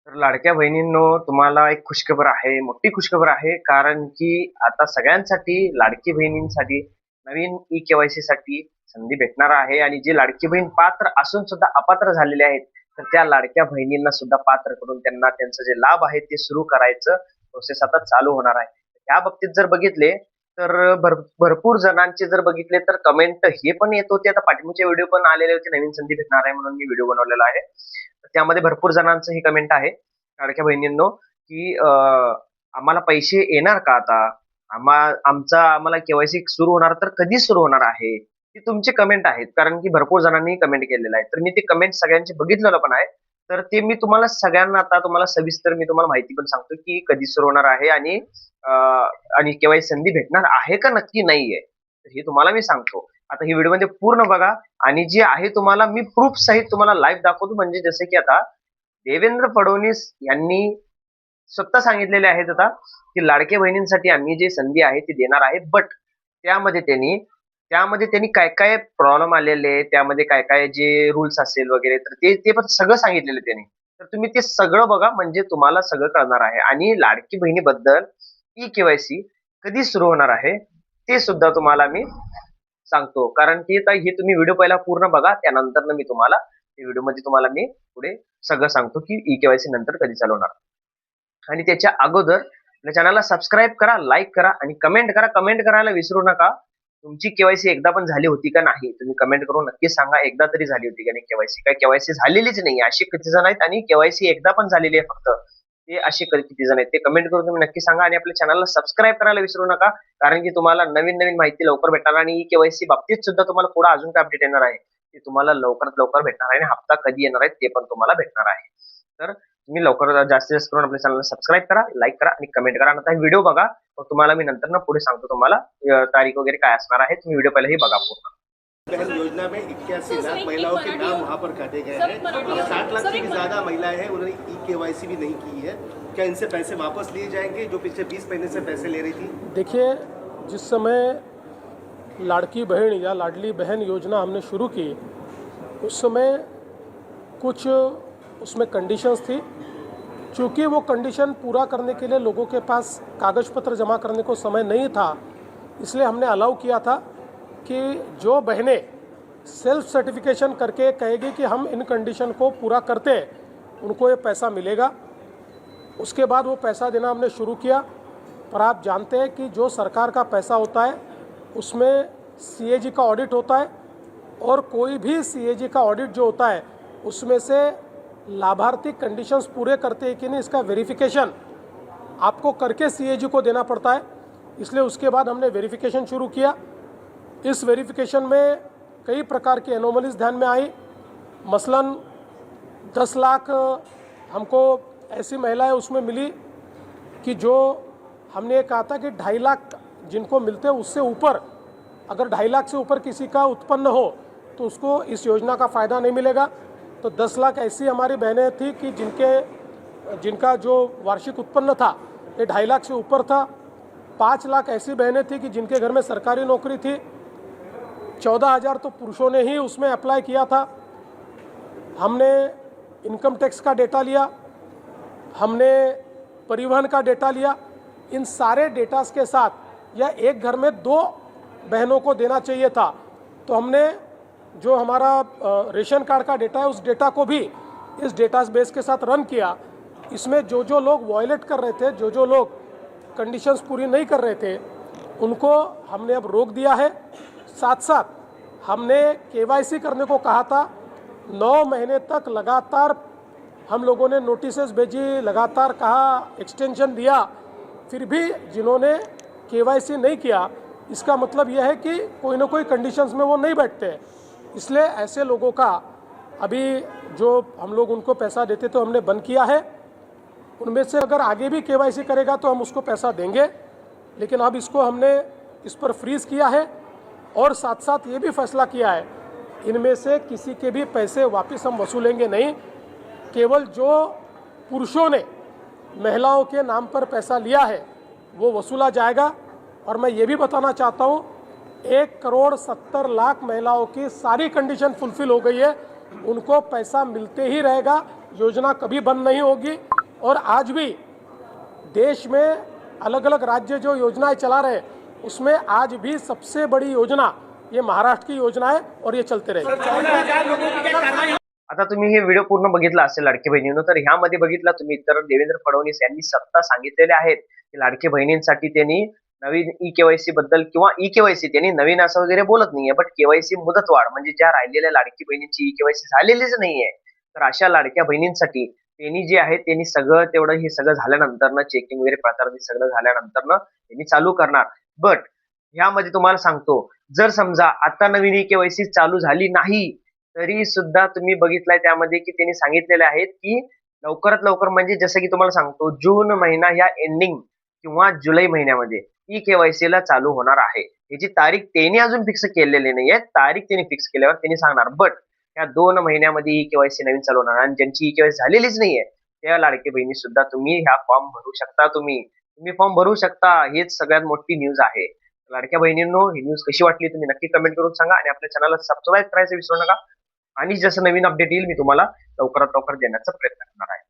तर लाडक्या बहिणींनो, तुम्हाला एक खुशखबर आहे, मोठी खुशखबर आहे. कारण की आता सगळ्यांसाठी लाडकी बहिणींसाठी नवीन ई-के-वाय-सी साठी संधी भेटणार आहे आणि जे लाडकी बहीण पात्र असून सुद्धा अपात्र झालेले आहेत, तर त्या लाडक्या बहिणींना सुद्धा पात्र करून त्यांना त्यांचं जे लाभ आहे ते सुरू करायचं प्रोसेस आता चालू होणार आहे. त्या बाबतीत जर बघितले तर भरपूर जणांचे जर बघितले तर कमेंट हे पण येत होते. आता पाठीमागचे व्हिडिओ पण आलेले होते, नवीन संधी भेटणार आहे म्हणून मी व्हिडिओ बनवलेला आहे. त्यामध्ये भरपूर जणांचं ही कमेंट आहे लाडक्या बहिणींनो, की आम्हाला पैसे येणार का आता? आम्हाला केवायसी सुरू होणार तर कधी सुरू होणार आहे? ती तुमची कमेंट आहेत. कारण की भरपूर जणांनी कमेंट केलेलं आहे. तर मी ते कमेंट सगळ्यांची बघितलेलं पण आहे. तर ते मी तुम्हाला सगळ्यांना आता तुम्हाला सविस्तर मी तुम्हाला माहिती पण सांगतो, की कधी सुरू होणार आहे आणि केवायसी संधी भेटणार आहे का नक्की नाहीये? तर हे तुम्हाला मी सांगतो. आता ही व्हिडिओमध्ये पूर्ण बघा आणि जे आहे तुम्हाला मी प्रूफ सहित तुम्हाला लाईव्ह दाखवतो. म्हणजे जसे की आता देवेंद्र फडणवीस यांनी स्वतः सांगितलेले आहेत आता, की लाडक्या बहिणींसाठी आम्ही जी संधी आहे ती देणार आहे. बट त्यामध्ये त्यांनी काय-काय प्रॉब्लेम आलेले, त्यामध्ये काय-काय जे रूल्स असेल वगैरे तर ते पण सगळं सांगितलेलं त्यांनी. तर तुम्ही ते सगळं बघा म्हणजे तुम्हाला सगळं कळणार आहे आणि लाडकी बहिणीबद्दल ई-के-वाय-सी कधी सुरू होणार आहे, ते सुद्धा तुम्हाला मी सांगतो. कारण की आता हे तुम्ही व्हिडिओ पहिला पूर्ण बघा. त्यानंतर मी तुम्हाला व्हिडिओमध्ये तुम्हाला मी पुढे सगळं सांगतो, की ई-के-वाय-सी नंतर कधी चालू होणार. आणि त्याच्या अगोदर आपल्या चॅनलला सबस्क्राईब करा, लाईक करा आणि कमेंट करा. कमेंट करायला विसरू नका. तुमची केवायसी एकदा पण झाली होती का नाही? तुम्ही कमेंट करून नक्की सांगा. एकदा तरी झाली होती का नाही केवायसी? काय केवायसी झालेलीच नाही असे किती जण आहेत आणि केवायसी एकदा पण झालेली आहे फक्त. ते असे किती जण आहेत ते कमेंट करून तुम्ही नक्की सांगा आणि आपल्या चॅनलला सबस्क्राईब करायला विसरू नका. कारण की तुम्हाला नवीन-नवीन माहिती लवकर भेटणार आणि केवायसी बाबतीत सुद्धा तुम्हाला पुढे अजून काय अपडेट येणार आहे, ते तुम्हाला लवकरात लवकर भेटणार आहे आणि हप्ता कधी येणार आहे ते पण तुम्हाला भेटणार आहे. तर तुम्ही लवकर जास्तीत जास्त करून आपल्या चॅनलला सबस्क्राईब करा, लाईक करा आणि कमेंट करा. आता व्हिडिओ बघा. मग तुम्हाला मी नंतर पुढे सांगतो तुम्हाला तारीख वगैरह काय असणार आहे. तुम्ही व्हिडिओ पहिले ही बघा पूर्ण. बहन योजना में 81 लाख महिलाओं के नाम वहाँ पर काटे गए हैं और 60 लाख से भी ज़्यादा महिलाएं हैं, उन्होंने ई-के-वाई-सी भी नहीं की है। क्या इनसे पैसे वापस लिए जाएंगे जो पिछले 20 महीने से पैसे ले रही थी? देखिए, जिस समय लाड़की बहन या लाडली बहन योजना हमने शुरू की उस समय कुछ उसमें कंडीशंस थी। चूँकि वो कंडीशन पूरा करने के लिए लोगों के पास कागज़ पत्र जमा करने को समय नहीं था, इसलिए हमने अलाउ किया था कि जो बहनें सेल्फ सर्टिफिकेशन करके कहेगी कि हम इन कंडीशन को पूरा करते हैं, उनको ये पैसा मिलेगा। उसके बाद वो पैसा देना हमने शुरू किया। पर आप जानते हैं कि जो सरकार का पैसा होता है उसमें सीएजी का ऑडिट होता है और कोई भी सीएजी का ऑडिट जो होता है उसमें से लाभार्थी कंडीशंस पूरे करते हैं कि नहीं, इसका वेरिफिकेशन आपको करके सीएजी को देना पड़ता है। इसलिए उसके बाद हमने वेरिफिकेशन शुरू किया। इस वेरिफिकेशन में कई प्रकार की एनोमलीज ध्यान में आई। मसलन 10 लाख हमको ऐसी महिलाएं उसमें मिली कि जो हमने ये कहा था कि 2.5 लाख जिनको मिलते हैं उससे ऊपर, अगर 2.5 लाख से ऊपर किसी का उत्पन्न हो तो उसको इस योजना का फ़ायदा नहीं मिलेगा। तो 10 लाख ऐसी हमारी बहनें थी कि जिनका जो वार्षिक उत्पन्न था ये 2.5 लाख से ऊपर था। 5 लाख ऐसी बहनें थी कि जिनके घर में सरकारी नौकरी थी। 14,000 तो पुरुषों ने ही उसमें अप्लाई किया था। हमने इनकम टैक्स का डेटा लिया, हमने परिवहन का डेटा लिया। इन सारे डेटास के साथ या एक घर में 2 बहनों को देना चाहिए था, तो हमने जो हमारा रेशन कार्ड का डेटा है उस डेटा को भी इस डेटा बेस के साथ रन किया। इसमें जो लोग वॉयलेट कर रहे थे, जो लोग कंडीशंस पूरी नहीं कर रहे थे, उनको हमने अब रोक दिया है। साथ साथ हमने केवाईसी करने को कहा था। 9 महीने तक लगातार हम लोगों ने नोटिसेस भेजी, लगातार कहा, एक्सटेंशन दिया, फिर भी जिन्होंने केवाईसी नहीं किया, इसका मतलब यह है कि कोई ना कोई कंडीशंस में वो नहीं बैठते। इसलिए ऐसे लोगों का अभी जो हम लोग उनको पैसा देते तो हमने बंद किया है। उनमें से अगर आगे भी केवाईसी करेगा तो हम उसको पैसा देंगे, लेकिन अब इसको हमने इस पर फ्रीज़ किया है और साथ साथ ये भी फैसला किया है इनमें से किसी के भी पैसे वापस हम वसूलेंगे नहीं। केवल जो पुरुषों ने महिलाओं के नाम पर पैसा लिया है वो वसूला जाएगा। और मैं ये भी बताना चाहता हूँ 1,70,00,000 महिलाओं की सारी कंडीशन फुलफिल हो गई है, उनको पैसा मिलते ही रहेगा, योजना कभी बंद नहीं होगी। और आज भी देश में अलग अलग राज्य जो योजनाएं चला रहे हैं उसमें आज भी सबसे बड़ी योजना ये महाराष्ट्र की योजना है और ये चलते रहेगी। आता तुम्ही हे व्हिडिओ पूर्ण बघितला असेल लाडकी बहिणींनो, तर ह्यामध्ये बघितला तुम्ही तर देवेंद्र फडणवीस यांनी स्वतः सांगितलेले आहेत की लाडकी बहिणींसाठी त्यांनी नवीन ई केवायसी बद्दल किंवा ई केवायसी त्यांनी नवीन असं वगैरे बोलत नाहीये, बट केवायसी मुदतवाढ म्हणजे ज्या राहिलेल्या लाडकी बहिणींची ई केवायसी झालेलीच नाहीये, तर अशा लाडक्या बहिणींसाठी त्यांनी जे आहे त्यांनी सगळं तेवढं हे सगळं झाल्यानंतर चेकिंग वगैरे प्रकार सगळं झाल्यानंतर त्यांनी चालू करणार. बट ह्यामध्ये तुम्हाला सांगतो, जर समजा आता नवीन ई केवायसी चालू झाली नाही तरी सुद्धा तुम्ही बघितलंय त्यामध्ये की त्यांनी सांगितलेले आहेत की लवकरात लवकर म्हणजे जसं की तुम्हाला सांगतो जून महिना ह्या एंडिंग किंवा जुलै महिन्यामध्ये ई केवायसी ला चालू होणार आहे. याची तारीख त्यांनी अजून फिक्स केलेली नाहीये, तारीख त्यांनी फिक्स केल्यावर त्यांनी सांगणार. बट या 2 महिन्यामध्ये ई केवायसी नवीन चालू होणार आणि ज्यांची ई केवायसी झालेलीच नाहीये त्या लाडकी बहिणी सुद्धा तुम्ही ह्या फॉर्म भरू शकता. तुम्ही फॉर्म भरू शकता. हेच सगळ्यात मोठी न्यूज आहे. लाडक्या बहिणींनो, ही न्यूज कशी वाटली तुम्ही नक्की कमेंट करून सांगा आणि आपल्या चॅनलला सबस्क्राईब करायचं विसरू नका. आणि जसं नवीन अपडेट येईल मी तुम्हाला लवकरात लवकर देण्याचा प्रयत्न करणार आहे.